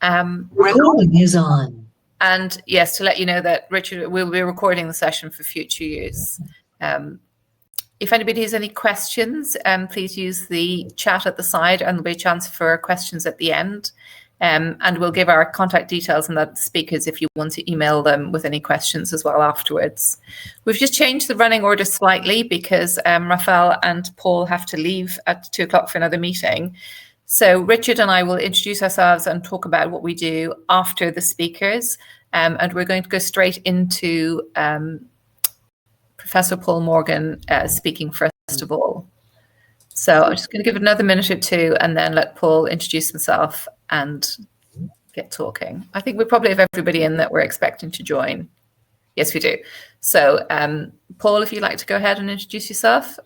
Recording is on. And yes, to let you know that Richard will be recording the session for future use. If anybody has any questions, please use the chat at the side, and there'll be a chance for questions at the end. And we'll give our contact details and the speakers if you want to email them with any questions as well afterwards. We've just changed the running order slightly because Rafael and Paul have to leave at 2 o'clock for another meeting. So Richard and I will introduce ourselves and talk about what we do after the speakers. And we're going to go straight into Professor Paul Morgan speaking first of all. So I'm just going to give it another minute or two and then let Paul introduce himself and get talking. I think we probably have everybody in that we're expecting to join. Yes, we do. So Paul, if you'd like to go ahead and introduce yourself.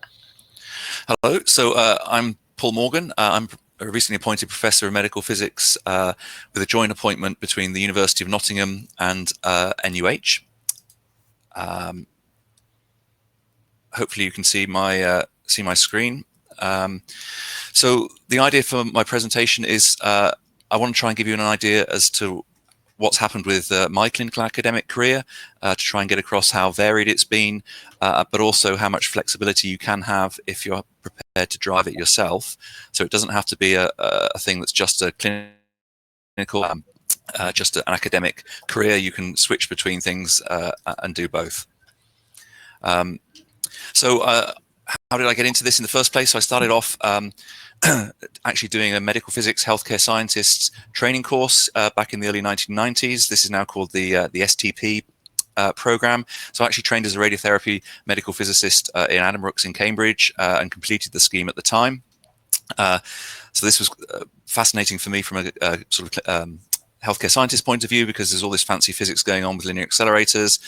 Hello. So I'm Paul Morgan. I'm a recently appointed Professor of Medical Physics with a joint appointment between the University of Nottingham and NUH. Hopefully you can see my screen. So the idea for my presentation is I want to try and give you an idea as to what's happened with my clinical academic career to try and get across how varied it's been, but also how much flexibility you can have if you're prepared to drive it yourself. So it doesn't have to be a thing that's just a clinical, just an academic career. You can switch between things and do both. So how did I get into this in the first place? So I started off actually doing a medical physics healthcare scientists training course back in the early 1990s. This is now called the STP program. So I actually trained as a radiotherapy medical physicist in Addenbrooke's in Cambridge and completed the scheme at the time. So this was fascinating for me from a sort of healthcare scientist point of view, because there's all this fancy physics going on with linear accelerators.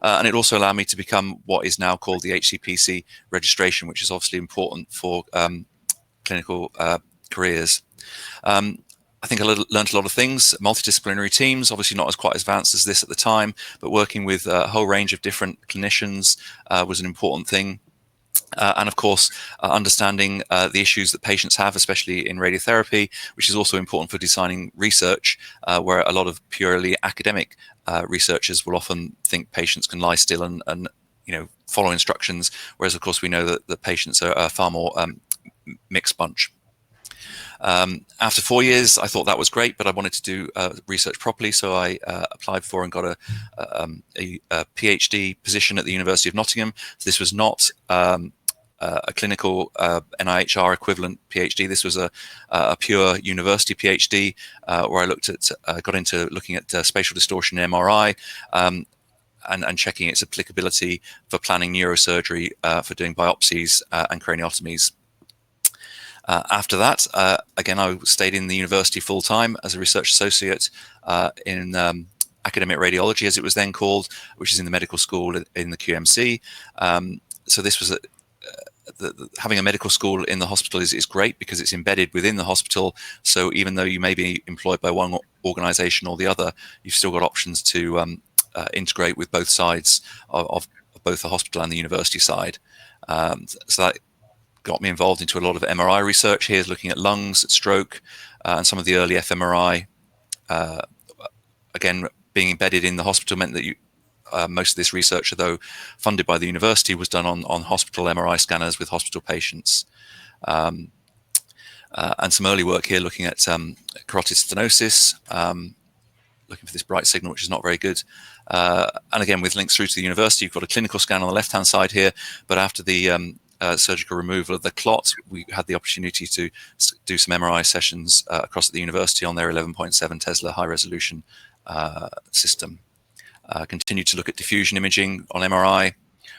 And it also allowed me to become what is now called the HCPC registration, which is obviously important for clinical careers. I think I learned a lot of things. Multidisciplinary teams, obviously not quite as advanced as this at the time, but working with a whole range of different clinicians was an important thing. And of course, understanding the issues that patients have, especially in radiotherapy, which is also important for designing research, where a lot of purely academic researchers will often think patients can lie still and follow instructions, whereas of course we know that the patients are a far more mixed bunch. After 4 years, I thought that was great, but I wanted to do research properly, so I applied for and got a PhD position at the University of Nottingham. This was not a clinical NIHR equivalent PhD. This was a pure university PhD where I got into looking at spatial distortion in MRI and checking its applicability for planning neurosurgery for doing biopsies and craniotomies. After that, again, I stayed in the university full-time as a research associate in academic radiology, as it was then called, which is in the medical school in the QMC. So this was having a medical school in the hospital is great because it's embedded within the hospital. So even though you may be employed by one organization or the other, you've still got options to integrate with both sides of both the hospital and the university side. So that got me involved into a lot of MRI research. Here's looking at lungs, stroke, and some of the early fMRI. Again, being embedded in the hospital meant that most of this research, although funded by the university, was done on hospital MRI scanners with hospital patients. And some early work here looking at carotid stenosis, looking for this bright signal, which is not very good. And again, with links through to the university, you've got a clinical scan on the left-hand side here, but after the surgical removal of the clot, we had the opportunity to do some MRI sessions across at the university on their 11.7 Tesla high-resolution system. Continued to look at diffusion imaging on MRI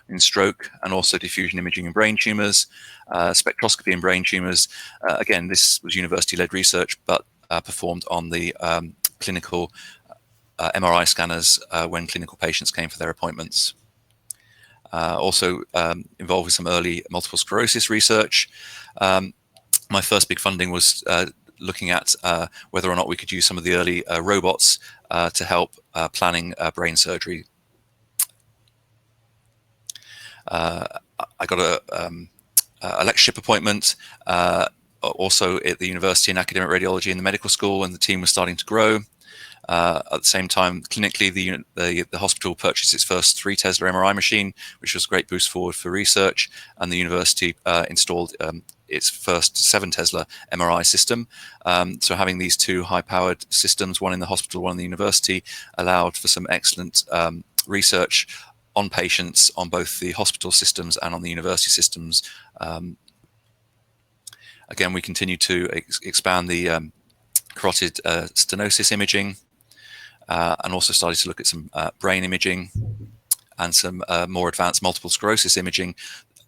in stroke, and also diffusion imaging in brain tumors, spectroscopy in brain tumors. Again, this was university-led research, but performed on the clinical MRI scanners when clinical patients came for their appointments. Also involved with some early multiple sclerosis research. My first big funding was looking at whether or not we could use some of the early robots to help planning brain surgery. I got a lectureship appointment also at the university in academic radiology in the medical school, and the team was starting to grow. At the same time, clinically, the hospital purchased its first 3 Tesla MRI machine, which was a great boost forward for research, and the university installed its first 7 Tesla MRI system. So having these 2 high-powered systems, one in the hospital, one in the university, allowed for some excellent research on patients on both the hospital systems and on the university systems. Again, we continue to expand the carotid stenosis imaging, and also started to look at some brain imaging and some more advanced multiple sclerosis imaging,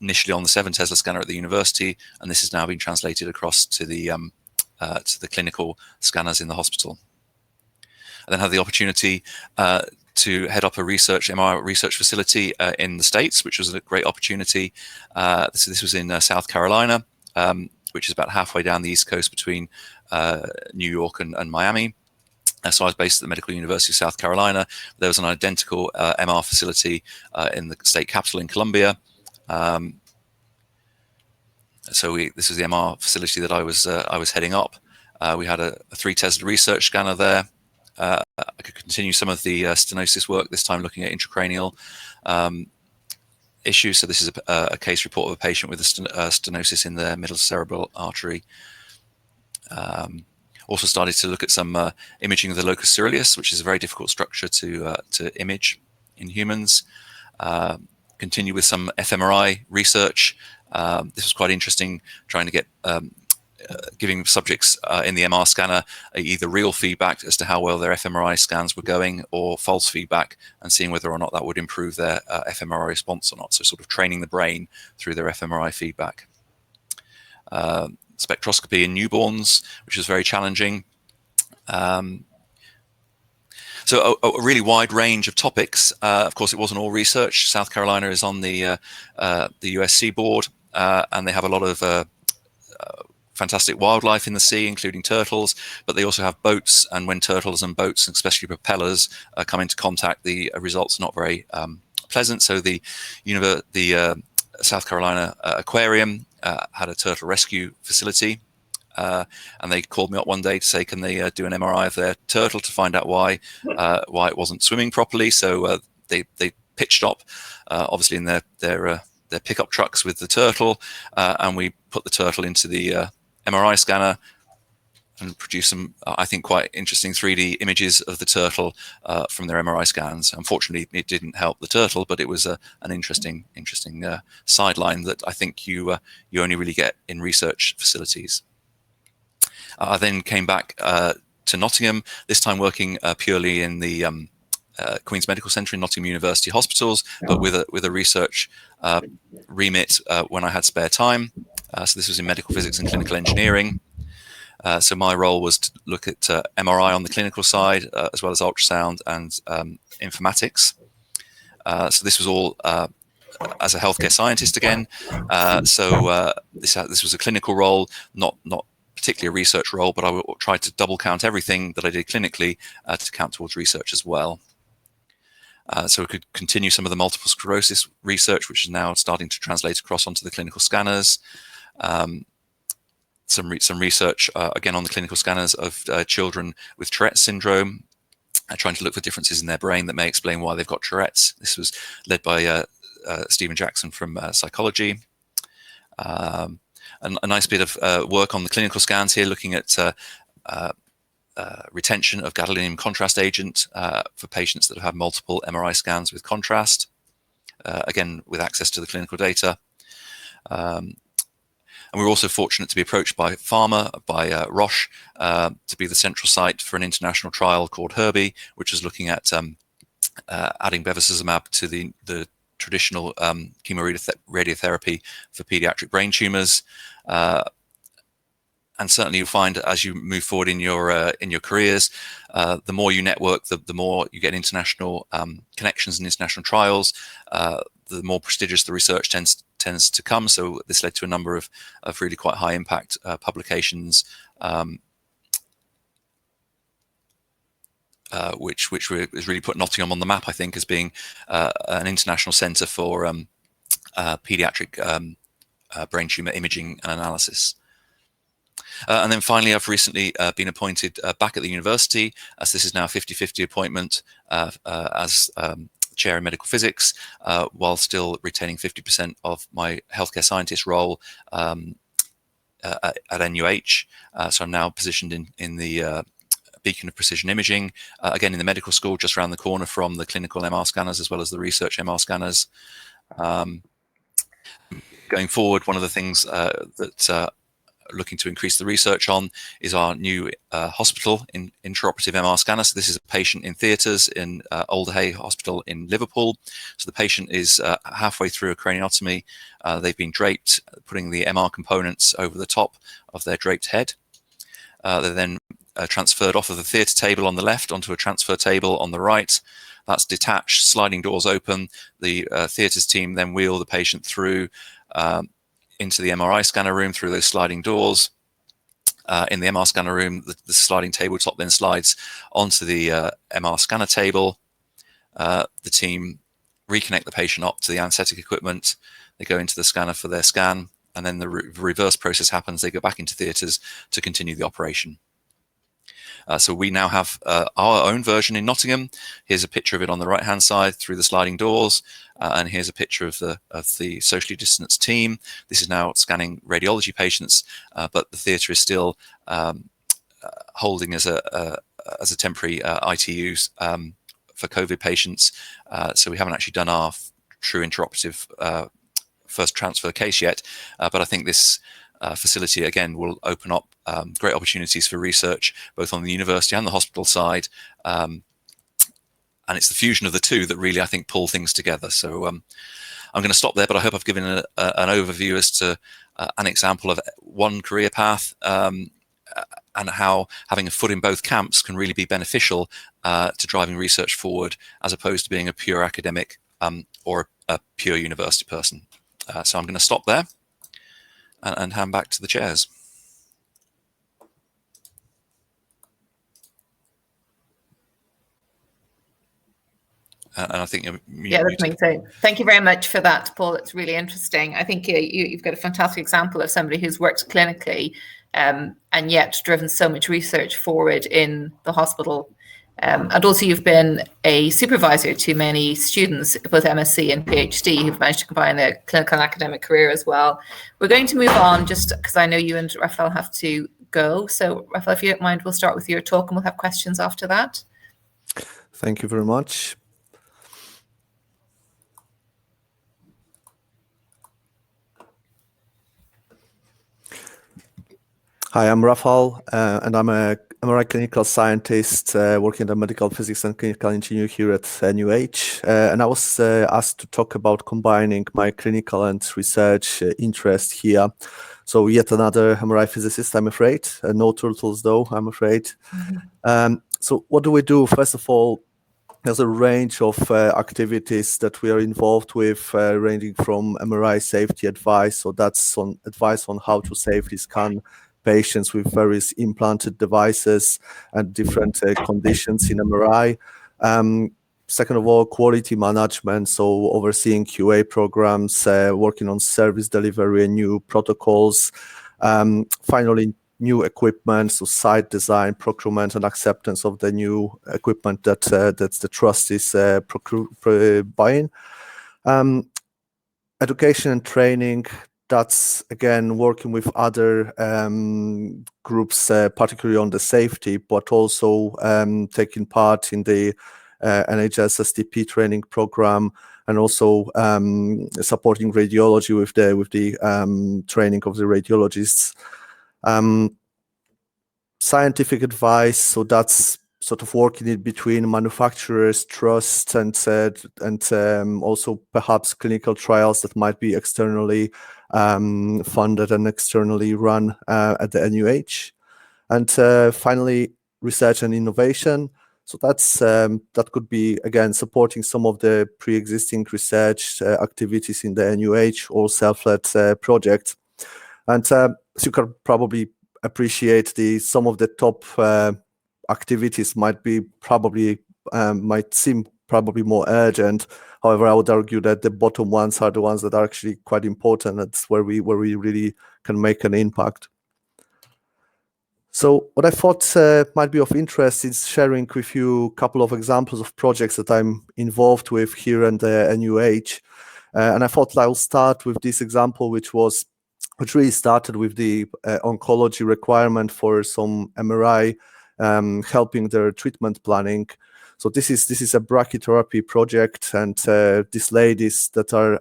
initially on the 7 Tesla scanner at the university, and this has now been translated across to the clinical scanners in the hospital. I then had the opportunity to head up a MRI research facility in the States, which was a great opportunity. So this was in South Carolina, which is about halfway down the East Coast between New York and Miami. So I was based at the Medical University of South Carolina. There was an identical MR facility in the state capital in Columbia. So this was the MR facility that I was heading up. We had a 3 Tesla research scanner there. I could continue some of the stenosis work, this time looking at intracranial issues. So this is a case report of a patient with a stenosis in the middle cerebral artery. Also started to look at some imaging of the locus coeruleus, which is a very difficult structure to image in humans. Continue with some fMRI research. This was quite interesting, trying to get giving subjects in the MR scanner either real feedback as to how well their fMRI scans were going, or false feedback, and seeing whether or not that would improve their fMRI response or not. So sort of training the brain through their fMRI feedback. Spectroscopy in newborns, which is very challenging. So a really wide range of topics. Of course, it wasn't all research. South Carolina is on the US seaboard, and they have a lot of fantastic wildlife in the sea, including turtles, but they also have boats, and when turtles and boats, especially propellers, come into contact, the results are not very pleasant. So the South Carolina Aquarium had a turtle rescue facility, and they called me up one day to say, can they do an MRI of their turtle to find out why it wasn't swimming properly. So they pitched up, obviously in their pickup trucks with the turtle, and we put the turtle into the MRI scanner and produced some, I think, quite interesting 3D images of the turtle from their MRI scans. Unfortunately, it didn't help the turtle, but it was an interesting sideline that I think you only really get in research facilities. I then came back to Nottingham, this time working purely in the Queen's Medical Centre in Nottingham University Hospitals, but with a research remit when I had spare time. So this was in medical physics and clinical engineering. So my role was to look at MRI on the clinical side, as well as ultrasound and informatics. So this was all as a healthcare scientist again. So this was a clinical role, not particularly a research role, but I tried to double count everything that I did clinically to count towards research as well. So we could continue some of the multiple sclerosis research, which is now starting to translate across onto the clinical scanners. Some research, again, on the clinical scanners of children with Tourette's syndrome, trying to look for differences in their brain that may explain why they've got Tourette's. This was led by Stephen Jackson from psychology. And a nice bit of work on the clinical scans here, looking at retention of gadolinium contrast agent for patients that have had multiple MRI scans with contrast, again, with access to the clinical data. And we were also fortunate to be approached by pharma, by Roche, to be the central site for an international trial called Herbie, which is looking at adding bevacizumab to the traditional chemoradiotherapy for pediatric brain tumors. And certainly you'll find as you move forward in your careers, the more you network, the more you get international connections and international trials, the more prestigious the research tends to come. So this led to a number of really quite high impact publications, which has really put Nottingham on the map, I think, as being an international centre for pediatric brain tumour imaging and analysis. And then finally, I've recently been appointed back at the university, as this is now a 50-50 appointment as chair in medical physics, while still retaining 50% of my healthcare scientist role at NUH. So I'm now positioned in the beacon of precision imaging, again in the medical school, just around the corner from the clinical MR scanners as well as the research MR scanners. Going forward, one of the things that looking to increase the research on is our new hospital in intraoperative MR scanner. So this is a patient in theatres in Alderhay Hospital in Liverpool. So the patient is halfway through a craniotomy. They've been draped, putting the MR components over the top of their draped head. They're then transferred off of the theatre table on the left onto a transfer table on the right. That's detached, sliding doors open. The theatres team then wheel the patient through into the MRI scanner room through those sliding doors. In the MR scanner room, the sliding tabletop then slides onto the MR scanner table. The team reconnect the patient up to the anesthetic equipment. They go into the scanner for their scan, and then the reverse process happens. They go back into theatres to continue the operation. So we now have our own version in Nottingham. Here's a picture of it on the right-hand side through the sliding doors, and here's a picture of the socially distanced team. This is now scanning radiology patients, but the theatre is still holding as a temporary ITU for COVID patients. So we haven't actually done our true intraoperative first transfer case yet, but I think this facility again will open up great opportunities for research both on the university and the hospital side, and it's the fusion of the two that really I think pull things together. So I'm going to stop there, but I hope I've given an overview as to an example of one career path, and how having a foot in both camps can really be beneficial to driving research forward, as opposed to being a pure academic or a pure university person. So I'm going to stop there and hand back to the chairs. And I think yeah, that's amazing. Thank you very much for that, Paul. It's really interesting. I think you've got a fantastic example of somebody who's worked clinically and yet driven so much research forward in the hospital. And also you've been a supervisor to many students, both MSc and PhD, who've managed to combine a clinical and academic career as well. We're going to move on just because I know you and Rafael have to go. So Rafael, if you don't mind, we'll start with your talk and we'll have questions after that. Thank you very much. Hi, I'm Rafael, and I'm a MRI clinical scientist working in medical physics and clinical engineering here at NUH. And I was asked to talk about combining my clinical and research interest here. So yet another MRI physicist, I'm afraid. No turtles, though, I'm afraid. Mm-hmm. So what do we do? First of all, there's a range of activities that we are involved with, ranging from MRI safety advice. So that's on advice on how to safely scan patients with various implanted devices and different conditions in MRI. Second of all, quality management, so overseeing QA programs, working on service delivery and new protocols. Finally, new equipment, so site design, procurement, and acceptance of the new equipment that the trust is buying. Education and training. That's, again, working with other groups, particularly on the safety, but also taking part in the NHS STP training program, and also supporting radiology with the training of the radiologists. Scientific advice, so that's sort of working in between manufacturers, trusts, and also perhaps clinical trials that might be externally funded and externally run at the NUH. And finally, research and innovation. So that's that could be, again, supporting some of the pre-existing research activities in the NUH or self-led projects. And as you can probably appreciate, some of the top activities might seem probably more urgent. However, I would argue that the bottom ones are the ones that are actually quite important. That's where we really can make an impact. So what I thought might be of interest is sharing with you a couple of examples of projects that I'm involved with here at the NUH. And I thought I'll start with this example, which really started with the oncology requirement for some MRI helping their treatment planning. So this is a brachytherapy project, and these ladies that are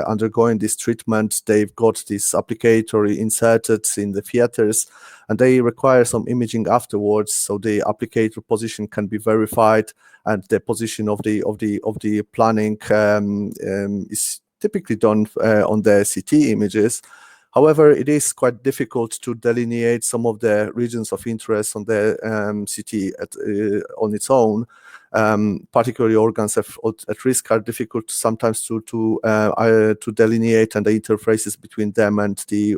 undergoing this treatment, they've got this applicator inserted in the theaters, and they require some imaging afterwards. So the applicator position can be verified, and the position of the planning is typically done on the CT images. However, it is quite difficult to delineate some of the regions of interest on the CT on its own. Particularly organs at risk are difficult sometimes to delineate, and the interfaces between them and the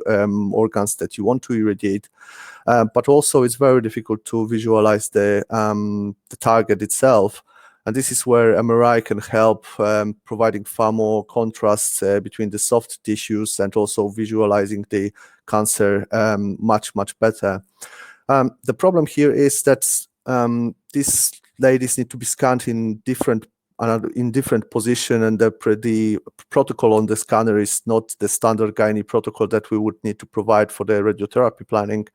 organs that you want to irradiate. But also, it's very difficult to visualize the target itself. And this is where MRI can help, providing far more contrast between the soft tissues and also visualizing the cancer much better. The problem here is that these ladies need to be scanned in different position, and the protocol on the scanner is not the standard gynae protocol that we would need to provide for the radiotherapy planning.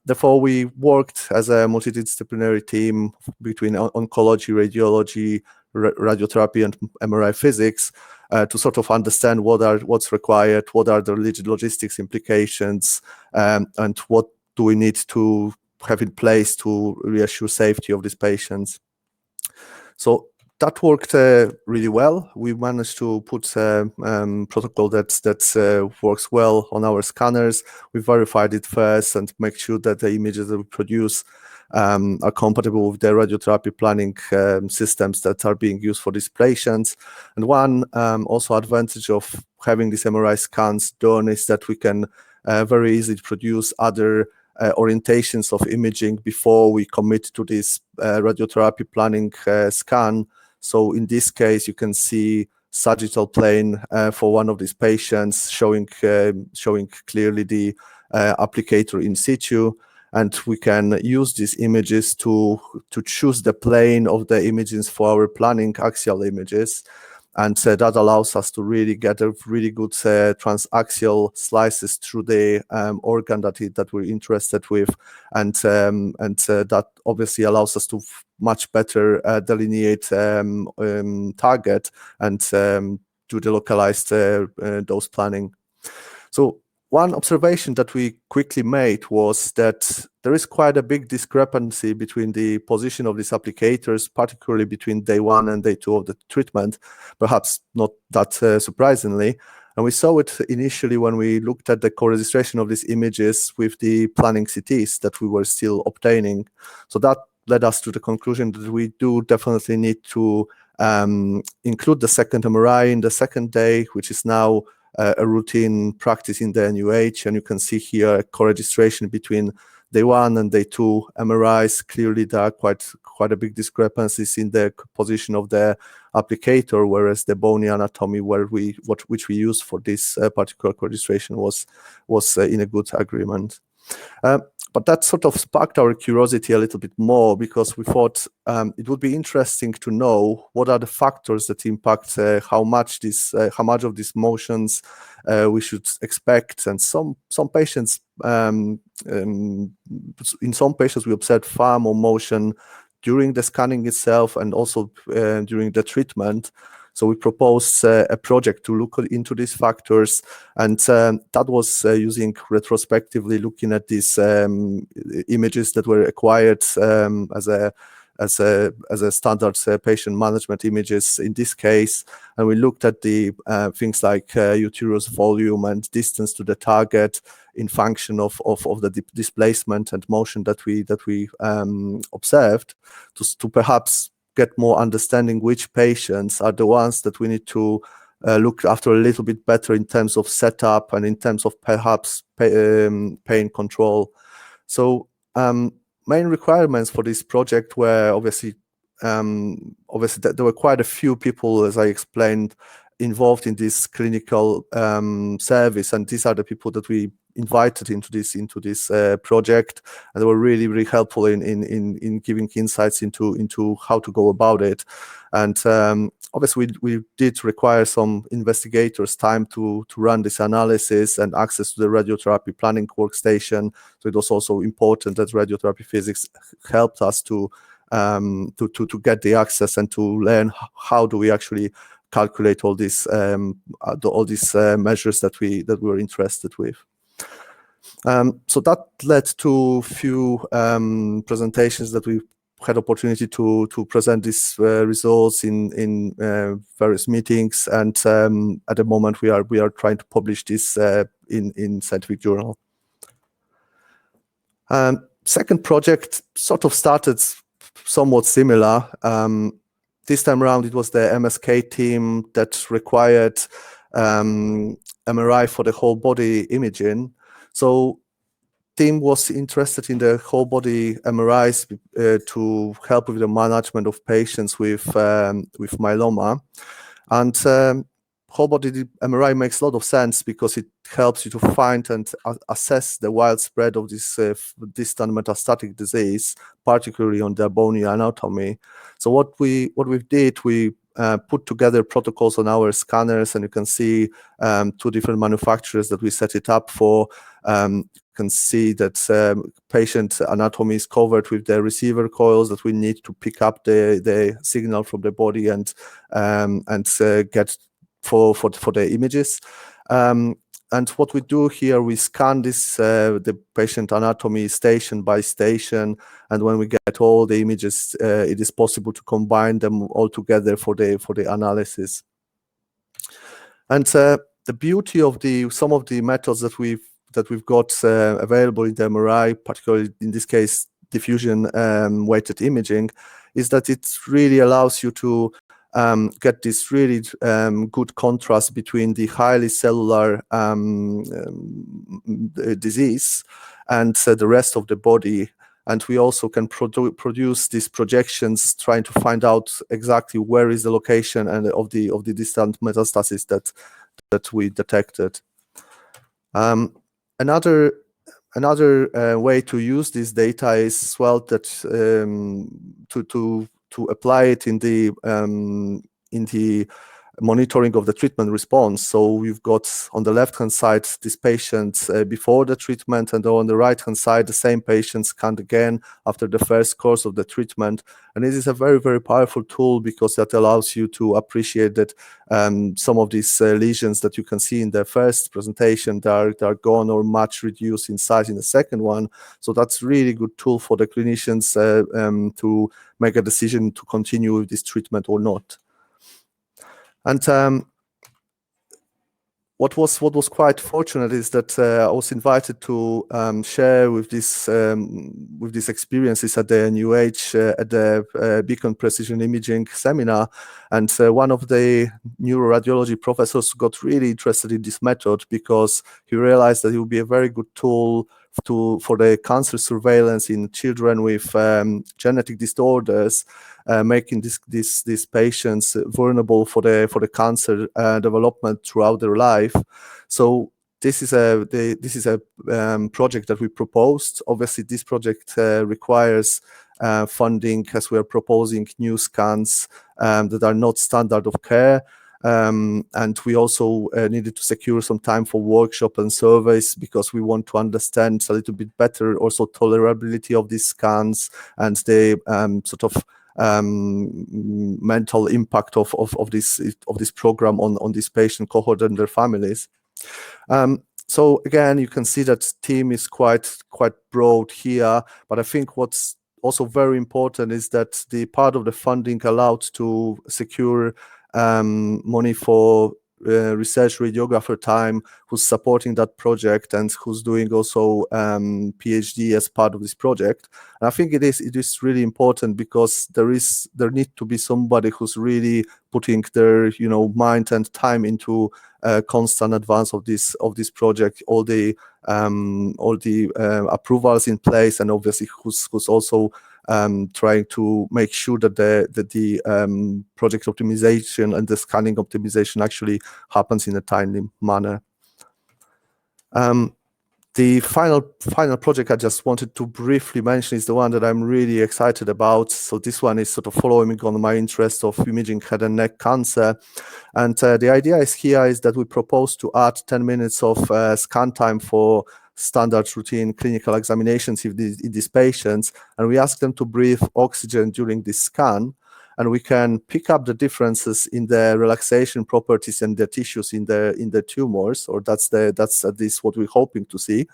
Therefore, we worked as a multidisciplinary team between oncology, radiology, radiotherapy, and MRI physics to sort of understand what's required, what are the logistics implications, and what do we need to have in place to reassure safety of these patients. So that worked really well. We managed to put a protocol that works well on our scanners. We verified it first and make sure that the images that we produce are compatible with the radiotherapy planning systems that are being used for these patients. And one also advantage of having these MRI scans done is that we can very easily produce other orientations of imaging before we commit to this radiotherapy planning scan. So in this case, you can see sagittal plane for one of these patients showing clearly the applicator in situ, and we can use these images to choose the plane of the images for our planning axial images. And that allows us to really get a really good transaxial slices through the organ that we're interested with, and that obviously allows us to much better delineate target and do the localized dose planning. So one observation that we quickly made was that there is quite a big discrepancy between the position of these applicators, particularly between day 1 and day 2 of the treatment, perhaps not that surprisingly. And we saw it initially when we looked at the co-registration of these images with the planning CTs that we were still obtaining. So that led us to the conclusion that we do definitely need to include the second MRI in the second day, which is now a routine practice in the NUH. And you can see here a co-registration between day 1 and day 2 MRIs. Clearly, there are quite a big discrepancies in the position of the applicator, whereas the bony anatomy which we use for this particular co-registration was in a good agreement. But that sort of sparked our curiosity a little bit more, because we thought it would be interesting to know what are the factors that impact how much of these motions we should expect. And some patients, in some patients, we observed far more motion during the scanning itself and also during the treatment. So we proposed a project to look into these factors, and that was using retrospectively looking at these images that were acquired as a standard patient management images in this case, and we looked at the things like uterus volume and distance to the target in function of the displacement and motion that we observed, to perhaps get more understanding which patients are the ones that we need to look after a little bit better in terms of setup and in terms of perhaps pain control. So main requirements for this project were obviously there were quite a few people, as I explained, involved in this clinical service, and these are the people that we invited into this project, and they were really helpful in giving insights into how to go about it. And obviously we did require some investigators time to run this analysis and access to the radiotherapy planning workstation. So it was also important that radiotherapy physics helped us to get the access and to learn how do we actually calculate all these measures that we were interested with. So that led to few presentations that we had opportunity to present these results in various meetings, and at the moment we are trying to publish this in scientific journal. Second project sort of started somewhat similar. This time around it was the MSK team that required MRI for the whole body imaging. So team was interested in the whole body MRIs to help with the management of patients with myeloma. And whole body MRI makes a lot of sense because it helps you to find and assess the widespread of this distant metastatic disease, particularly on the bony anatomy. So what we did, we put together protocols on our scanners, and you can see 2 different manufacturers that we set it up for. You can see that patient anatomy is covered with the receiver coils that we need to pick up the signal from the body and get for the images. And what we do here, we scan this the patient anatomy station by station, and when we get all the images, it is possible to combine them all together for the analysis. And the beauty of some of the methods that we've got available in the MRI, particularly in this case diffusion weighted imaging, is that it really allows you to get this really good contrast between the highly cellular disease and the rest of the body. And we also can produce these projections, trying to find out exactly where is the location and of the distant metastasis that we detected. Another way to use this data is as well that to apply it in the monitoring of the treatment response. So we've got on the left-hand side this patient before the treatment, and on the right-hand side the same patient scanned again after the first course of the treatment. And this is a very powerful tool because that allows you to appreciate that some of these lesions that you can see in the first presentation, they are gone or much reduced in size in the second one. So that's really good tool for the clinicians to make a decision to continue with this treatment or not. And what was quite fortunate is that I was invited to share with these experiences at the NUH at the Beacon Precision Imaging seminar, and one of the neuroradiology professors got really interested in this method because he realized that it would be a very good tool for the cancer surveillance in children with genetic disorders, making these patients vulnerable for the cancer development throughout their life. So this is a project that we proposed. Obviously, this project requires funding, as we are proposing new scans that are not standard of care. And we also needed to secure some time for workshop and surveys because we want to understand a little bit better also tolerability of these scans and the sort of mental impact of this program on this patient cohort and their families. So again, you can see that team is quite broad here, but I think what's also very important is that the part of the funding allowed to secure money for research radiographer time who's supporting that project and who's doing also PhD as part of this project. And I think it is really important because there needs to be somebody who's really putting their mind and time into constant advance of this project, all the approvals in place, and obviously who's also trying to make sure that the project optimization and the scanning optimization actually happens in a timely manner. The final project I just wanted to briefly mention is the one that I'm really excited about. So this one is sort of following on my interest of imaging head and neck cancer. And the idea is that we propose to add 10 minutes of scan time for standard routine clinical examinations in these patients. And we ask them to breathe oxygen during this scan. And we can pick up the differences in the relaxation properties and the tissues in the tumors, or that's at least what we're hoping to see,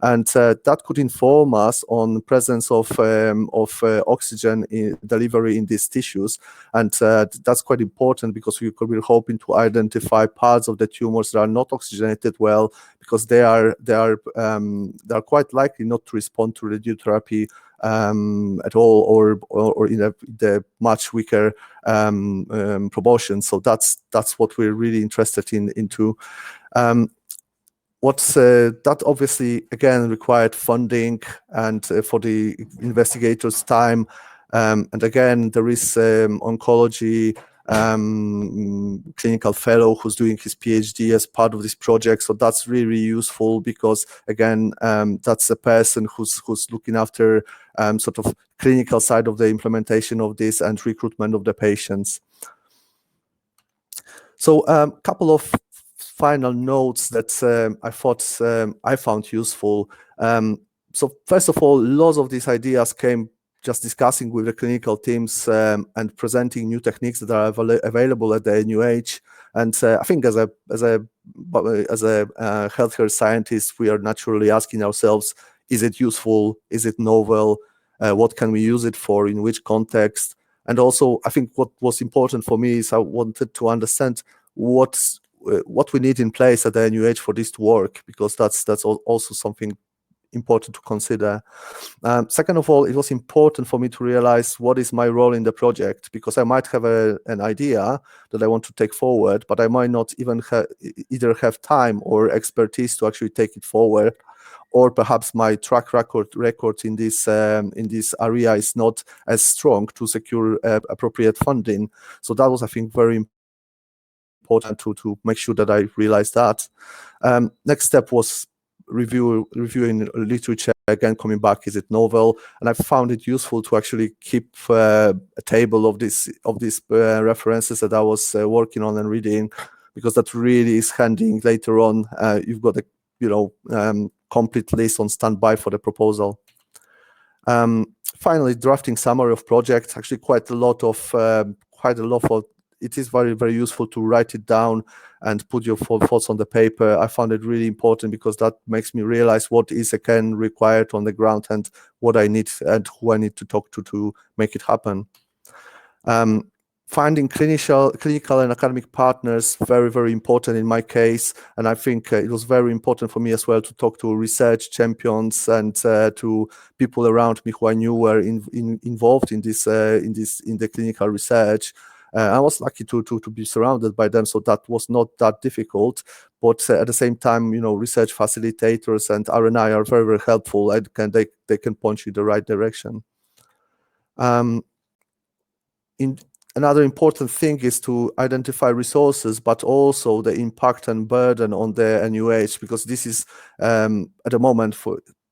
and that could inform us on presence of oxygen delivery in these tissues, and that's quite important because we're hoping to identify parts of the tumors that are not oxygenated well, because they are quite likely not to respond to radiotherapy at all, or in the much weaker proportion. So that's what we're really interested into. That obviously again required funding and for the investigators' time, and again there is oncology clinical fellow who's doing his PhD as part of this project. So that's really useful because again, that's a person who's looking after sort of clinical side of the implementation of this and recruitment of the patients. So a couple of final notes that I thought I found useful. So first of all, lots of these ideas came just discussing with the clinical teams and presenting new techniques that are available at the NUH. And I think as a healthcare scientist, we are naturally asking ourselves, is it useful? Is it novel? What can we use it for? In which context? And also, I think what was important for me is I wanted to understand what we need in place at the NUH for this to work, because that's also something important to consider. Second of all, it was important for me to realize what is my role in the project, because I might have an idea that I want to take forward, but I might not even either have time or expertise to actually take it forward, or perhaps my track record in this area is not as strong to secure appropriate funding. So that was, I think, very important to make sure that I realized that. Next step was reviewing literature, again coming back, is it novel? And I found it useful to actually keep a table of these references that I was working on and reading, because that really is handy later on. You've got a complete list on standby for the proposal. Finally, drafting summary of projects. Actually, quite a lot of it is very, very useful to write it down and put your thoughts on the paper. I found it really important because that makes me realize what is again required on the ground and what I need and who I need to talk to make it happen. Finding clinical and academic partners, very, very important in my case. And I think it was very important for me as well to talk to research champions and to people around me who I knew were involved in the clinical research. I was lucky to be surrounded by them, so that was not that difficult. But at the same time, research facilitators and R&I are very, very helpful. They can point you in the right direction. Another important thing is to identify resources, but also the impact and burden on the NUH, because this is at the moment,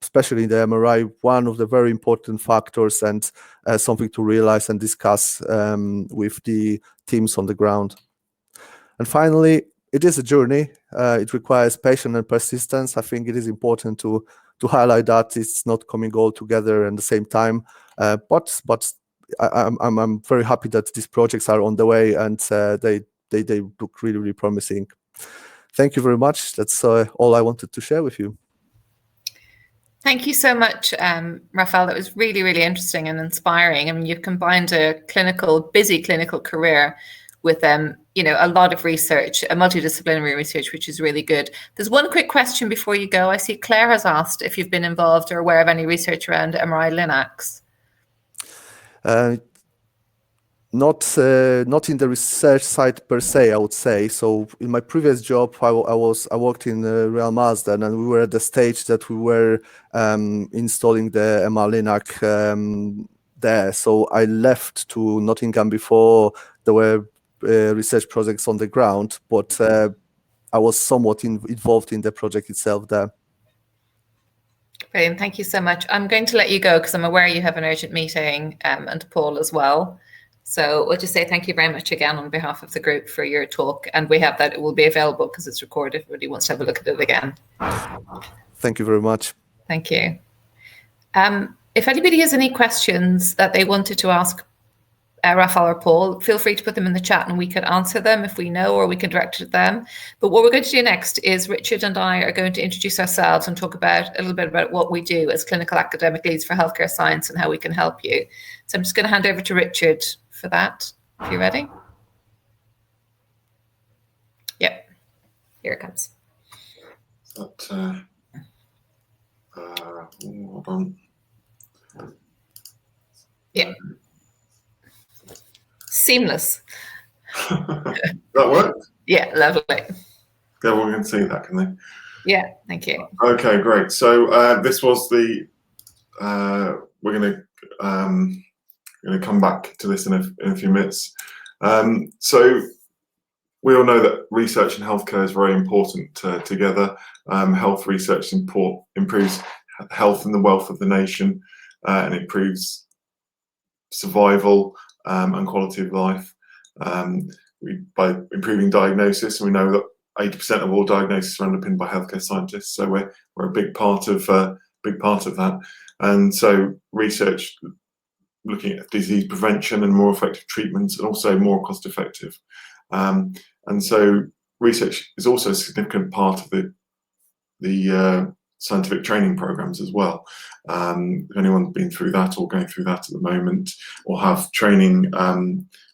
especially in the MRI, one of the very important factors and something to realize and discuss with the teams on the ground. And finally, it is a journey. It requires patience and persistence. I think it is important to highlight that it's not coming all together at the same time. But I'm very happy that these projects are on the way, and they look really, really promising. Thank you very much. That's all I wanted to share with you. Thank you so much, Rafael. That was really, really interesting and inspiring. I mean, you've combined a busy clinical career with a lot of research, a multidisciplinary research, which is really good. There's one quick question before you go. I see Claire has asked if you've been involved or aware of any research around MRI Linux. Not in the research side per se, I would say. So in my previous job, I worked in Real Marsden, and we were at the stage that we were installing the MR Linux there. So I left to Nottingham before there were research projects on the ground, but I was somewhat involved in the project itself there. Brilliant. Thank you so much. I'm going to let you go because I'm aware you have an urgent meeting, and Paul as well. So we'll just say thank you very much again on behalf of the group for your talk. And we have that, it will be available because it's recorded if anybody wants to have a look at it again. Thank you very much. Thank you. If anybody has any questions that they wanted to ask Rafael or Paul, feel free to put them in the chat and we could answer them if we know, or we can direct it to them. But what we're going to do next is Richard and I are going to introduce ourselves and talk about a little bit about what we do as clinical academic leads for healthcare science and how we can help you. So I'm just going to hand over to Richard for that, if you're ready. Yep, here it comes. Hold on. Yeah. Seamless. That worked? Yeah, lovely. Everyone can see that, can they? Yeah, thank you. Okay, great. So this was the. We're going to come back to this in a few minutes. So we all know that research in healthcare is very important together. Health research improves health and the wealth of the nation, and improves survival and quality of life. By improving diagnosis, we know that 80% of all diagnoses are underpinned by healthcare scientists. So we're a big part of that. And so research looking at disease prevention and more effective treatments, and also more cost effective. And so research is also a significant part of the scientific training programs as well. If anyone's been through that or going through that at the moment, or have training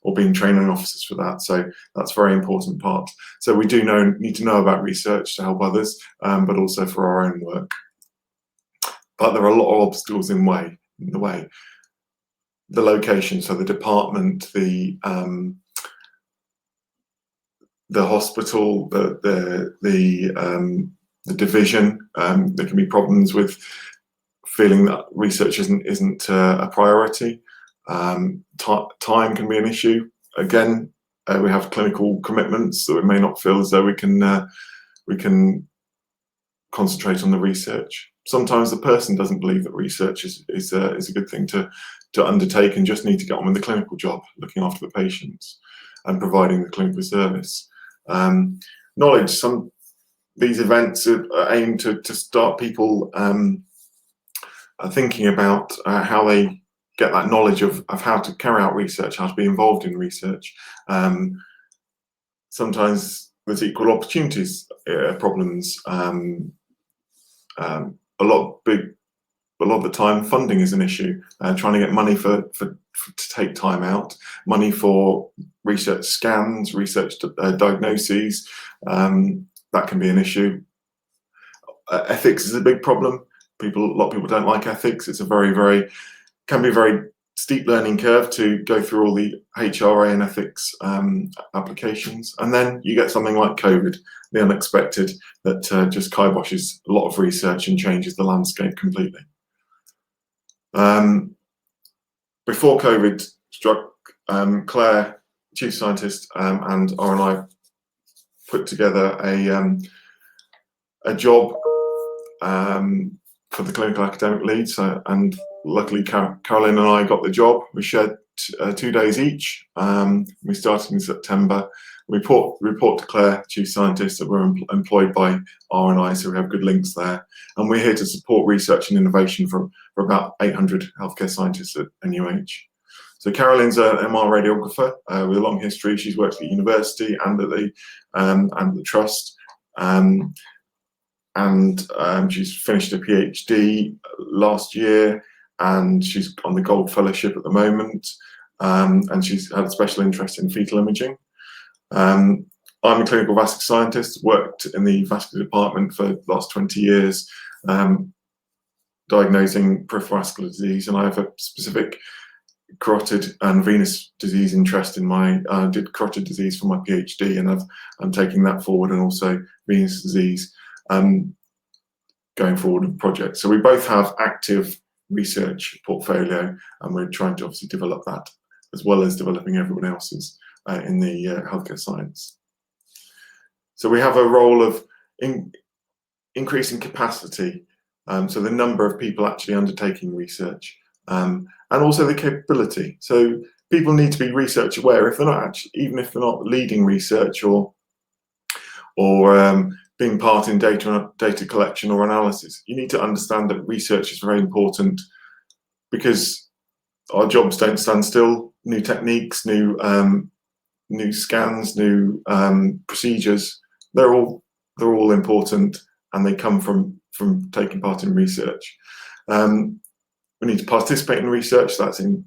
or being training officers for that, so that's a very important part. So we do need to know about research to help others, but also for our own work. But there are a lot of obstacles in the way. The location, so the department, the hospital, the division. There can be problems with feeling that research isn't a priority. Time can be an issue. Again, we have clinical commitments that we may not feel as though we can concentrate on the research. Sometimes the person doesn't believe that research is a good thing to undertake, and just need to get on with the clinical job, looking after the patients and providing the clinical service. Knowledge. These events are aimed to start people thinking about how they get that knowledge of how to carry out research, how to be involved in research. Sometimes there's equal opportunities problems. A lot of the time, funding is an issue. Trying to get money to take time out, money for research scans, research diagnoses. That can be an issue. Ethics is a big problem. A lot of people don't like ethics. It's can be a very steep learning curve to go through all the HRA and ethics applications. And then you get something like COVID, the unexpected, that just kiboshes a lot of research and changes the landscape completely. Before COVID struck, Claire, chief scientist, and I put together a job for the clinical academic lead. So, and luckily Carolyn and I got the job. We shared 2 days each. We started in September. We report to Claire, chief scientist, that we're employed by R&I, so we have good links there. And we're here to support research and innovation for about 800 healthcare scientists at NUH. So Carolyn's an MR radiographer with a long history. She's worked at university and at the trust. She's finished a PhD last year, and she's on the Gold Fellowship at the moment. And she's had a special interest in fetal imaging. I'm a clinical vascular scientist, worked in the vascular department for the last 20 years, diagnosing peripheral vascular disease, and I have a specific carotid and venous disease interest in did carotid disease for my PhD, and I'm taking that forward, and also venous disease going forward with projects. So we both have active research portfolio, and we're trying to obviously develop that as well as developing everyone else's in the healthcare science. So we have a role of increasing capacity So the number of people actually undertaking research, and also the capability. So people need to be research aware if they're not actually, even if they're not leading research or being part in data collection or analysis. You need to understand that research is very important, because our jobs don't stand still. New techniques, new scans, new procedures, they're all important, and they come from taking part in research. We need to participate in research. That's in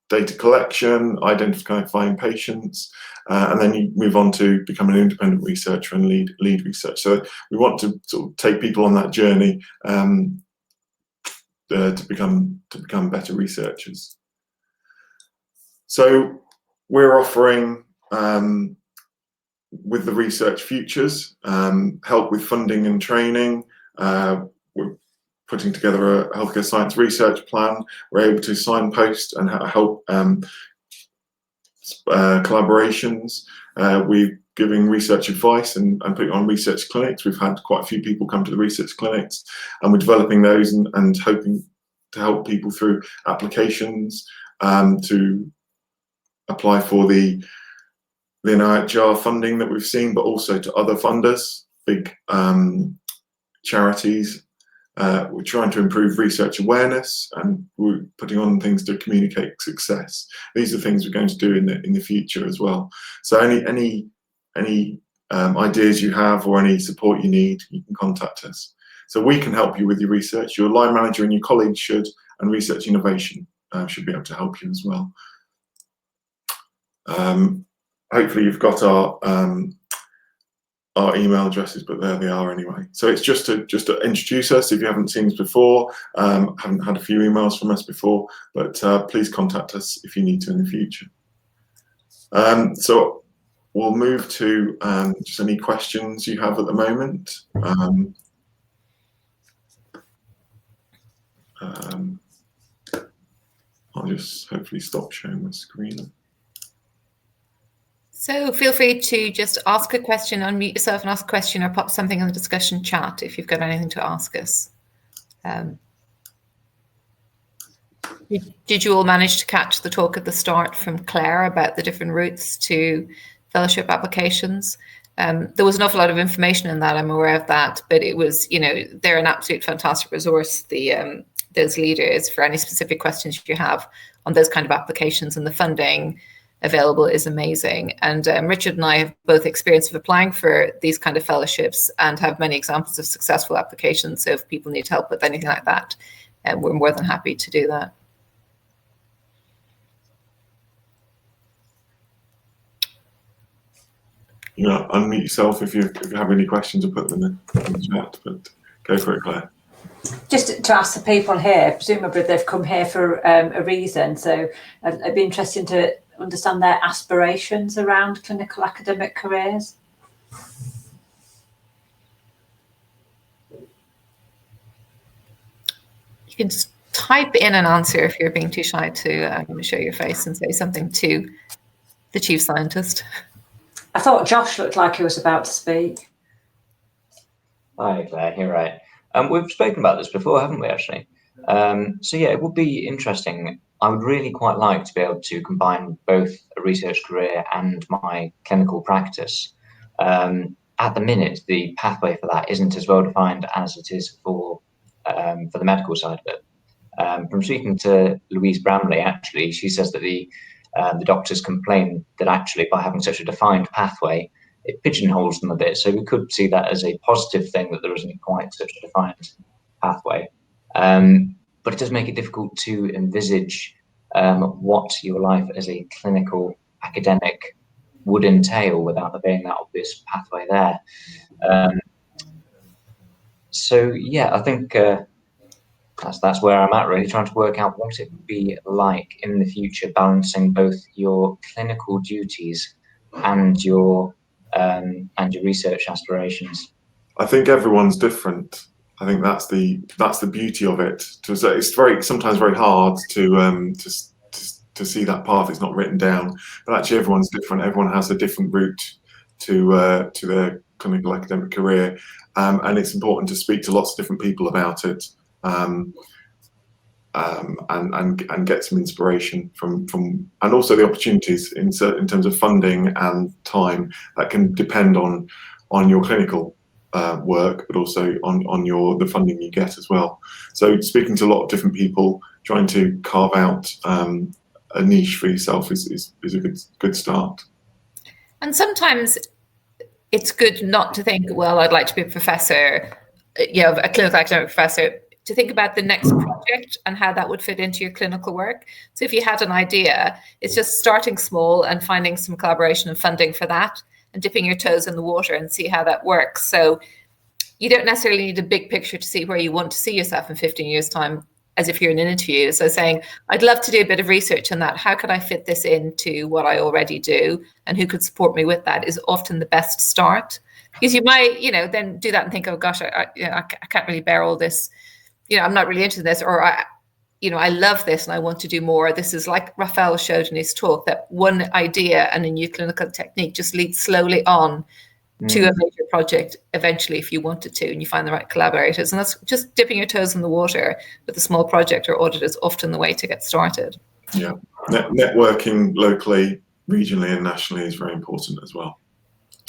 data collection, identifying patients, and then you move on to become an independent researcher and lead research. So we want to sort of take people on that journey to become better researchers. So we're offering, with the Research Futures, help with funding and training. We're putting together a healthcare science research plan. We're able to signpost and help collaborations. We're giving research advice and putting on research clinics. We've had quite a few people come to the research clinics, and we're developing those and hoping to help people through applications to apply for the NIHR funding that we've seen, but also to other funders, big charities. We're trying to improve research awareness, and we're putting on things to communicate success. These are things we're going to do in the future as well. So any ideas you have or any support you need, you can contact us. So we can help you with your research. Your line manager and your colleagues should, and Research Innovation should be able to help you as well. Hopefully you've got our email addresses, but there they are anyway. So it's just to introduce us. If you haven't seen us before, haven't had a few emails from us before, but please contact us if you need to in the future. So we'll move to just any questions you have at the moment. I'll just hopefully stop sharing my screen. So feel free to just ask a question, unmute yourself and ask a question, or pop something in the discussion chat if you've got anything to ask us. Did you all manage to catch the talk at the start from Claire about the different routes to fellowship applications? There was an awful lot of information in that, I'm aware of that, but it was, they're an absolute fantastic resource, those leaders, for any specific questions you have on those kind of applications, and the funding available is amazing. And Richard and I have both experience of applying for these kind of fellowships and have many examples of successful applications. So if people need help with anything like that, we're more than happy to do that. Yeah, unmute yourself if you have any questions, or put them in the chat, but go for it, Claire. Just to ask the people here, presumably they've come here for a reason, so it'd be interesting to understand their aspirations around clinical academic careers. You can just type in an answer if you're being too shy to show your face and say something to the chief scientist. I thought Josh looked like he was about to speak. Hi, Claire, you're right. We've spoken about this before, haven't we, actually? So yeah, it would be interesting. I would really quite like to be able to combine both a research career and my clinical practice. At the minute, the pathway for that isn't as well defined as it is for the medical side of it. From speaking to Louise Bramley, actually, she says that the doctors complain that actually by having such a defined pathway, it pigeonholes them a bit. So we could see that as a positive thing, that there isn't quite such a defined pathway. But it does make it difficult to envisage what your life as a clinical academic would entail without there being that obvious pathway there. So yeah, I think that's where I'm at, really, trying to work out what it would be like in the future, balancing both your clinical duties and your research aspirations. I think everyone's different. I think that's the beauty of it. It's sometimes very hard to see that path. It's not written down, but actually everyone's different. Everyone has a different route to their clinical academic career, and it's important to speak to lots of different people about it. and get some inspiration from and also the opportunities in terms of funding and time that can depend on your clinical work, but also on the funding you get as well. So speaking to a lot of different people, trying to carve out a niche for yourself is a good start. And sometimes it's good not to think, well, I'd like to be a professor, a clinical academic professor, to think about the next project and how that would fit into your clinical work. So if you had an idea, it's just starting small and finding some collaboration and funding for that and dipping your toes in the water and see how that works. So you don't necessarily need a big picture to see where you want to see yourself in 15 years' time, as if you're in an interview. So saying, I'd love to do a bit of research on that. How could I fit this into what I already do? And who could support me with that is often the best start. Because you might, then do that and think, oh gosh, I can't really bear all this. I'm not really into this, or I love this and I want to do more. This is like Rafael showed in his talk, that one idea and a new clinical technique just leads slowly on to a major project eventually if you wanted to, and you find the right collaborators. And that's just dipping your toes in the water with a small project or audit is often the way to get started. Yeah, networking locally, regionally and nationally is very important as well.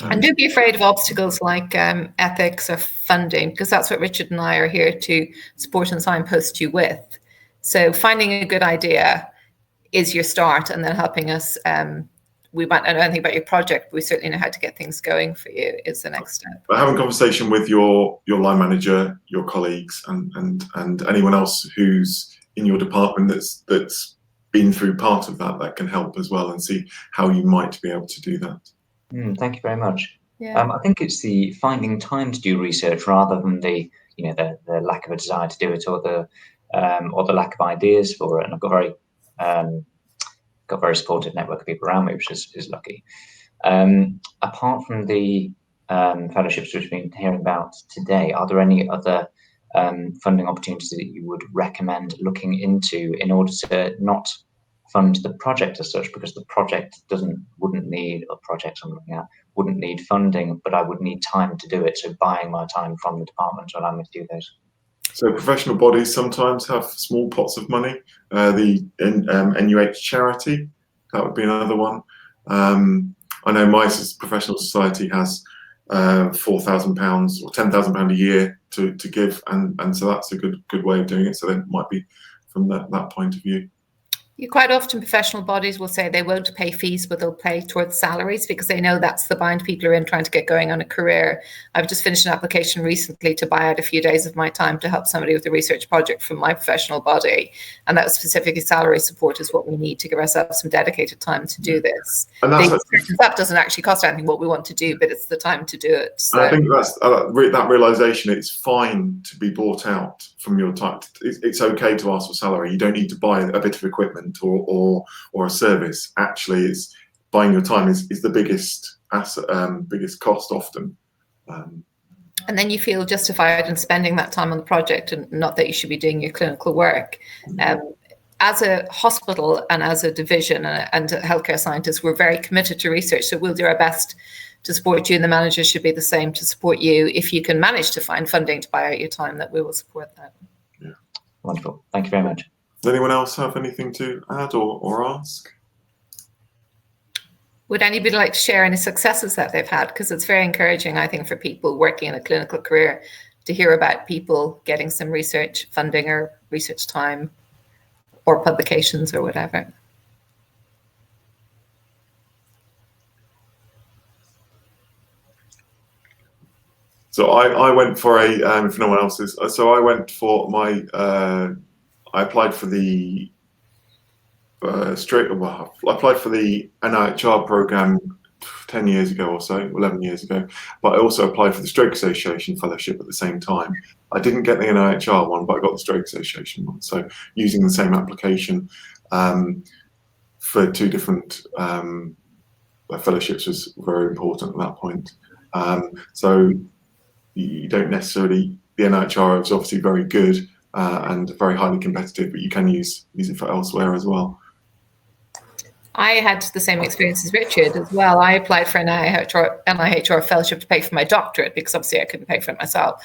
And don't be afraid of obstacles like ethics or funding, because that's what Richard and I are here to support and signpost you with. So finding a good idea is your start, and then helping us. We might not know anything about your project, but we certainly know how to get things going for you is the next step. But having a conversation with your line manager, your colleagues, and anyone else who's in your department that's been through part of that can help as well, and see how you might be able to do that. Thank you very much. Yeah. I think it's the finding time to do research rather than the lack of a desire to do it, or the lack of ideas for it. And I've got a very supportive network of people around me, which is lucky. Apart from the fellowships which we've been hearing about today, are there any other funding opportunities that you would recommend looking into in order to not fund the project as such, because the project wouldn't need funding, but I would need time to do it. So buying my time from the department to allow me to do those. So professional bodies sometimes have small pots of money. The NUH charity, that would be another one. I know my professional society has £4,000 or £10,000 a year to give, and so that's a good way of doing it. So it might be from that point of view. Quite often professional bodies will say they won't pay fees, but they'll pay towards salaries because they know that's the bind people are in trying to get going on a career. I've just finished an application recently to buy out a few days of my time to help somebody with a research project from my professional body. And that was specifically salary support is what we need to give ourselves some dedicated time to do this. And that doesn't actually cost anything what we want to do, but it's the time to do it. So. I think that's that realization. It's fine to be bought out from your time. It's okay to ask for salary. You don't need to buy a bit of equipment or a service. Actually, it's buying your time is the biggest asset, biggest cost often. And then you feel justified in spending that time on the project, and not that you should be doing your clinical work. As a hospital and as a division and healthcare scientists, we're very committed to research. So we'll do our best to support you, and the managers should be the same to support you. If you can manage to find funding to buy out your time, that we will support that. Yeah. Wonderful. Thank you very much. Does anyone else have anything to add or ask? Would anybody like to share any successes that they've had? Because it's very encouraging, I think, for people working in a clinical career to hear about people getting some research funding or research time or publications or whatever. So I went for if no one else is, so I went for my, I applied for the I applied for the NIHR program 10 years ago or so, 11 years ago, but I also applied for the Stroke Association fellowship at the same time. I didn't get the NIHR one, but I got the Stroke Association one. So using the same application for two different fellowships was very important at that point. So you don't necessarily, the NIHR is obviously very good and very highly competitive, but you can use it for elsewhere as well. I had the same experience as Richard as well. I applied for an NIHR fellowship to pay for my doctorate because obviously I couldn't pay for it myself.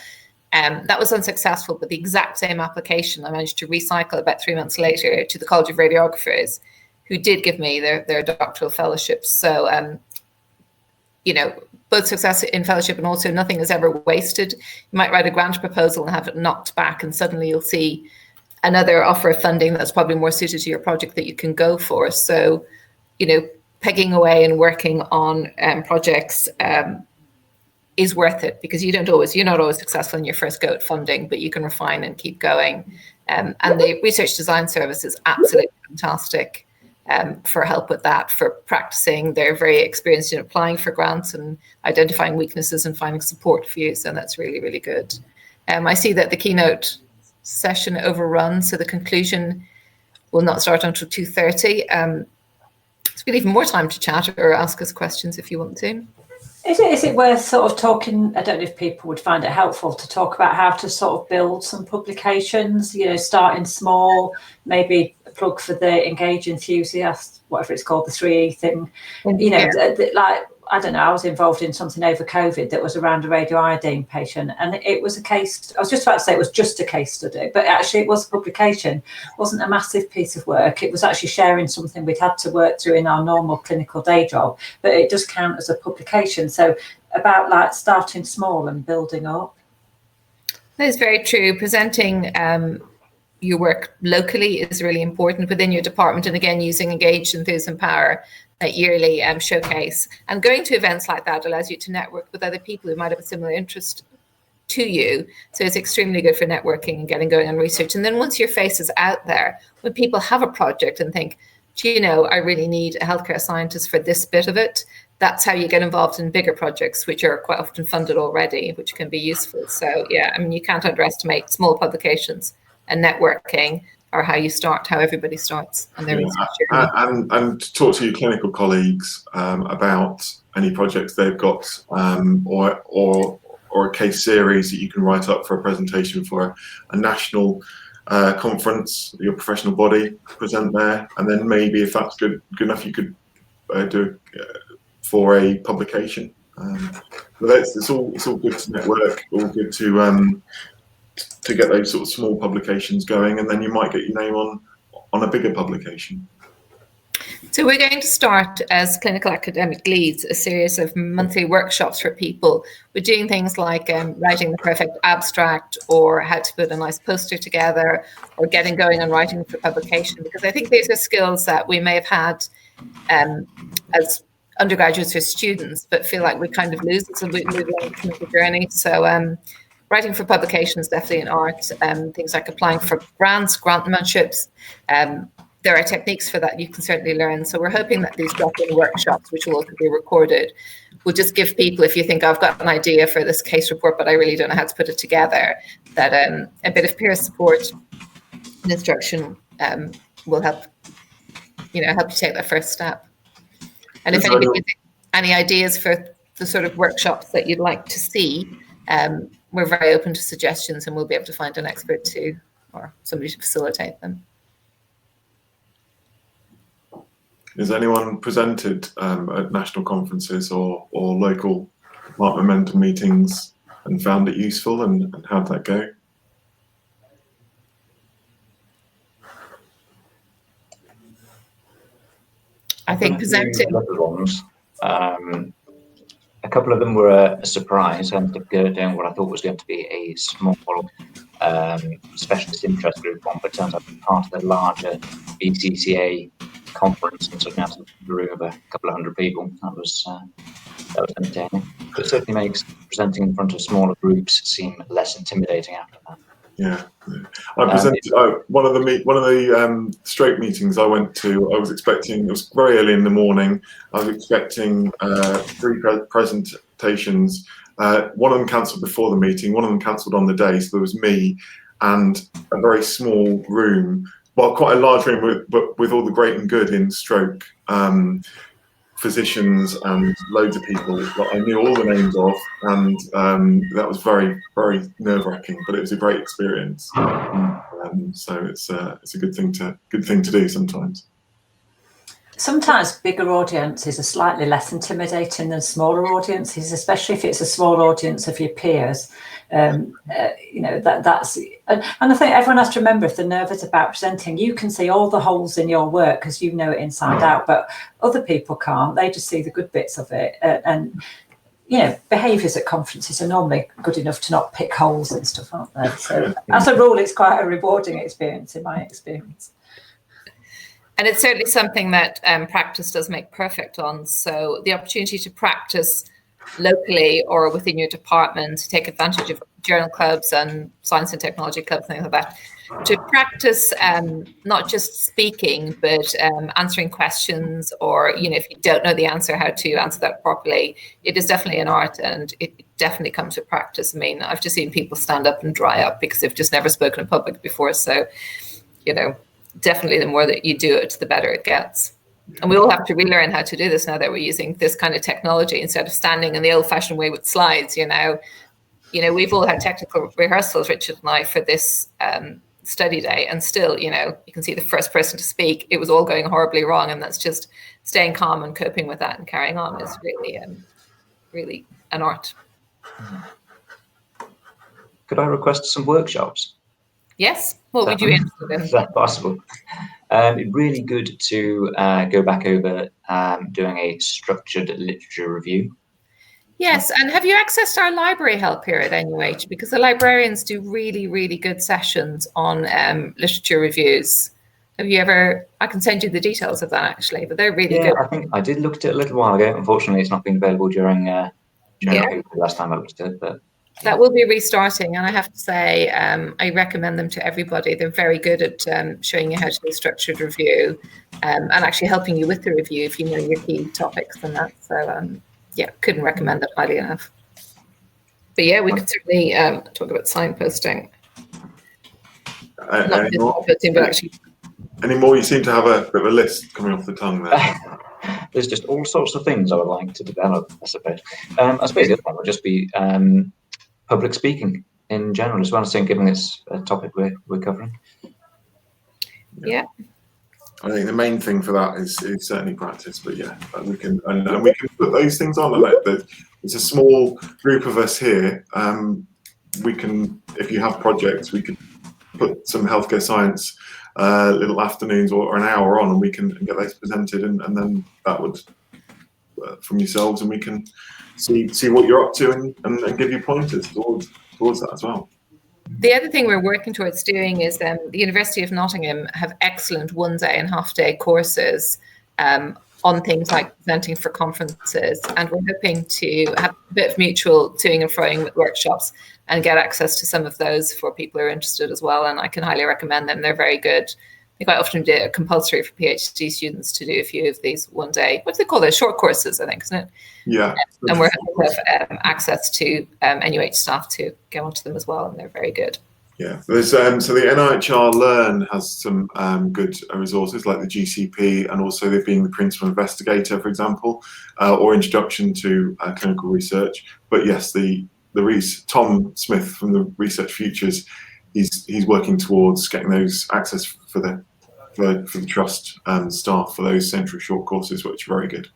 That was unsuccessful, but the exact same application I managed to recycle about 3 months later to the College of Radiographers, who did give me their doctoral fellowships. So, you know, both success in fellowship and also nothing is ever wasted. You might write a grant proposal and have it knocked back, and suddenly you'll see another offer of funding that's probably more suited to your project that you can go for. So, you know, pegging away and working on projects is worth it, because you're not always successful in your first go at funding, but you can refine and keep going. And the research design service is absolutely fantastic for help with that, for practicing. They're very experienced in applying for grants and identifying weaknesses and finding support for you. So that's really, really good. I see that the keynote session overrun, so the conclusion will not start until 2:30. It's been even more time to chat or ask us questions if you want to. Is it worth sort of talking? I don't know if people would find it helpful to talk about how to sort of build some publications, you know, starting small, maybe a plug for the Engage Enthusiast, whatever it's called, the 3E thing. You know, like, I don't know, I was involved in something over COVID that was around a radioiodine patient, and it was a case, I was just about to say it was just a case study, but actually it was a publication. It wasn't a massive piece of work. It was actually sharing something we'd had to work through in our normal clinical day job, but it does count as a publication. So about like starting small and building up. That is very true. Presenting your work locally is really important within your department, and again, using Engage, Enthuse, Empower, that yearly showcase, and going to events like that allows you to network with other people who might have a similar interest to you. So it's extremely good for networking and getting going on research. And then once your face is out there, when people have a project and think, do you know, I really need a healthcare scientist for this bit of it, that's how you get involved in bigger projects, which are quite often funded already, which can be useful. So yeah, I mean, you can't underestimate small publications and networking, or how you start, how everybody starts on their research journey. And talk to your clinical colleagues about any projects they've got, or a case series that you can write up for a presentation for a national conference, your professional body, present there, and then maybe if that's good enough, you could do for a publication. But it's all good to network, all good to get those sort of small publications going, and then you might get your name on a bigger publication. So we're going to start, as clinical academic leads, a series of monthly workshops for people. We're doing things like writing the perfect abstract, or how to put a nice poster together, or getting going on writing for publication, because I think these are skills that we may have had as undergraduates or students, but feel like we kind of lose as we move along the clinical journey. So writing for publications, definitely an art. Things like applying for grants, grantmanships. There are techniques for that you can certainly learn. So we're hoping that these drop-in workshops, which will also be recorded, will just give people, if you think I've got an idea for this case report, but I really don't know how to put it together, that a bit of peer support and instruction will help you take that first step. And if anybody has any ideas for the sort of workshops that you'd like to see, we're very open to suggestions, and we'll be able to find an expert too, or somebody to facilitate them. Has anyone presented at national conferences or local departmental meetings and found it useful, and how'd that go? I think presenting. A couple of them were a surprise. I ended up doing what I thought was going to be a small specialist interest group one, but it turns out to be part of the larger BCCA conference, and so we had a room of a couple of hundred people. That was entertaining. But it certainly makes presenting in front of smaller groups seem less intimidating after that. Yeah, I presented one of the stroke meetings I went to. I was expecting, it was very early in the morning. I was expecting 3 presentations. One of them cancelled before the meeting. One of them cancelled on the day. So there was me and a very small room, well, quite a large room, with all the great and good in stroke. Physicians and loads of people that I knew all the names of, and that was very, very nerve-wracking, but it was a great experience. So it's a good thing to do sometimes. Sometimes bigger audiences are slightly less intimidating than smaller audiences, especially if it's a small audience of your peers. That's and I think everyone has to remember, if they're nervous about presenting, you can see all the holes in your work because you know it inside out, but other people can't. They just see the good bits of it. And behaviours at conferences are normally good enough to not pick holes and stuff, aren't they? So as a rule, it's quite a rewarding experience in my experience. And it's certainly something that practice does make perfect on. So the opportunity to practice locally or within your department, to take advantage of journal clubs and science and technology clubs, things like that, to practice not just speaking, but answering questions, or, if you don't know the answer, how to answer that properly. It is definitely an art, and it definitely comes with practice. I mean, I've just seen people stand up and dry up because they've just never spoken in public before. So, definitely the more that you do it, the better it gets. And we all have to relearn how to do this now that we're using this kind of technology instead of standing in the old-fashioned way with slides. We've all had technical rehearsals, Richard and I, for this study day, and still, you can see the first person to speak, it was all going horribly wrong, and that's just staying calm and coping with that and carrying on is really an art. Could I request some workshops? Yes. What would you be interested in? Is that possible? It'd really good to go back over doing a structured literature review. Yes, and have you accessed our library help here at NUH? Because the librarians do really, really good sessions on literature reviews. Have you ever? I can send you the details of that actually, but they're really good. I think I did look at it a little while ago. Unfortunately, it's not been available during the last time I looked at it, but. That will be restarting, and I have to say, I recommend them to everybody. They're very good at showing you how to do a structured review, and actually helping you with the review if you know your key topics and that. So, couldn't recommend that highly enough. But yeah, we could certainly talk about signposting. Not just signposting, but actually. Any more? You seem to have a bit of a list coming off the tongue there. There's just all sorts of things I would like to develop, I suppose. I suppose the other one would just be public speaking in general as well, as given it's a topic we're covering. Yeah. I think the main thing for that is certainly practice, but we can put those things on. It's a small group of us here. We can, if you have projects, we could put some healthcare science little afternoons or an hour on, and we can get those presented, and then that would from yourselves, and we can see what you're up to and give you pointers towards that as well. The other thing we're working towards doing is the University of Nottingham have excellent one-day and half-day courses on things like presenting for conferences, and we're hoping to have a bit of mutual toing and froing with workshops and get access to some of those for people who are interested as well. And I can highly recommend them. They're very good. They quite often do it compulsory for PhD students to do a few of these one-day, what do they call those? Short courses, I think, isn't it? Yeah. And we're hoping to have access to NUH staff to go onto them as well, and they're very good. Yeah, there's so the NIHR Learn has some good resources like the GCP, and also there being the principal investigator, for example, or introduction to clinical research. But yes, Tom Smith from the Research Futures, he's working towards getting those access for the trust staff for those central short courses, which are very good.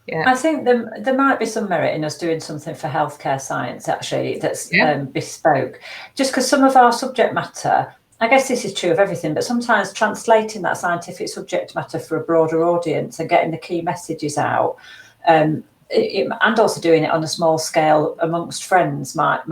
Yeah. I think there might be some merit in us doing something for healthcare science, actually, that's bespoke. Just because some of our subject matter, I guess this is true of everything, but sometimes translating that scientific subject matter for a broader audience and getting the key messages out, and also doing it on a small scale amongst friends might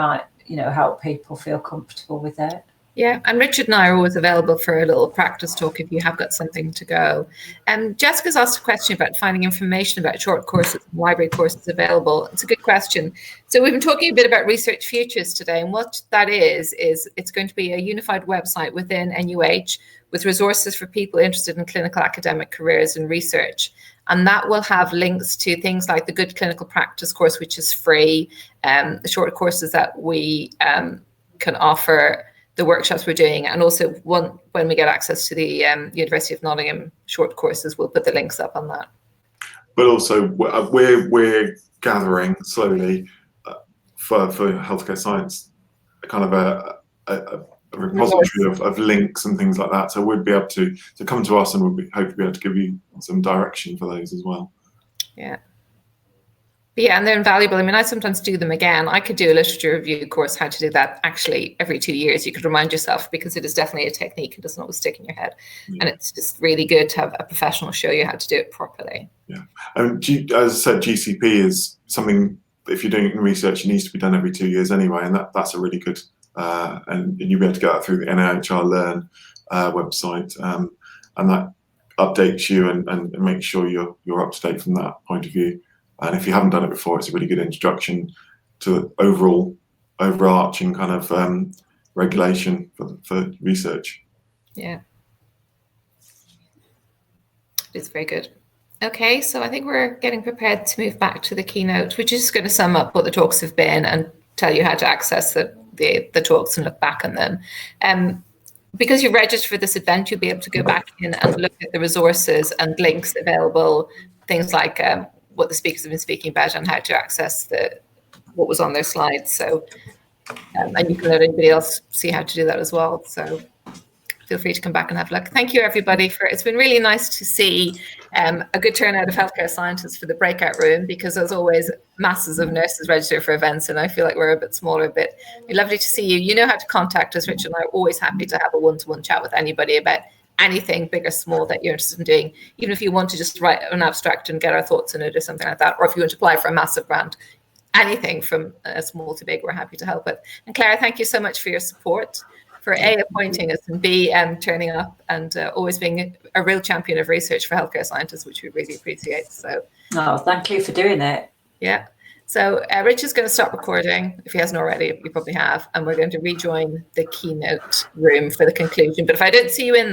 help people feel comfortable with it. Yeah, and Richard and I are always available for a little practice talk if you have got something to go. And Jessica's asked a question about finding information about short courses and library courses available. It's a good question. So we've been talking a bit about Research Futures today, and what that is it's going to be a unified website within NUH with resources for people interested in clinical academic careers and research. And that will have links to things like the Good Clinical Practice course, which is free, the short courses that we can offer, the workshops we're doing, and also when we get access to the University of Nottingham short courses, we'll put the links up on that. But also we're gathering slowly for healthcare science kind of a repository of links and things like that. So we'd be able to come to us, and we'd hope to be able to give you some direction for those as well. Yeah. Yeah, and they're invaluable. I mean, I sometimes do them again. I could do a literature review course, how to do that actually every 2 years. You could remind yourself, because it is definitely a technique. It doesn't always stick in your head. Yeah. And it's just really good to have a professional show you how to do it properly. Yeah. As I said, GCP is something, if you're doing research, it needs to be done every 2 years anyway. And that's a really good, and you'll be able to get that through the NIHR Learn website. And that updates you and makes sure you're up to date from that point of view. And if you haven't done it before, it's a really good introduction to overarching kind of regulation for research. Yeah, it's very good. Okay, so I think we're getting prepared to move back to the keynote, which is just going to sum up what the talks have been and tell you how to access the talks and look back on them. Because you registered for this event, you'll be able to go back in and look at the resources and links available, things like what the speakers have been speaking about and how to access what was on their slides. So, and you can let anybody else see how to do that as well. So feel free to come back and have a look. Thank you, everybody. It's been really nice to see a good turnout of healthcare scientists for the breakout room, because there's always masses of nurses register for events, and I feel like we're a bit smaller, but it's lovely to see you. You know how to contact us. Richard and I are always happy to have a one-to-one chat with anybody about anything big or small that you're interested in doing, even if you want to just write an abstract and get our thoughts on it or something like that, or if you want to apply for a massive grant. Anything from small to big, we're happy to help with. And Claire, thank you so much for your support, for A, appointing us, and B, turning up and always being a real champion of research for healthcare scientists, which we really appreciate. So, thank you for doing it. Yeah. So Richard's going to stop recording. If he hasn't already, you probably have. And we're going to rejoin the keynote room for the conclusion. But if I don't see you in that,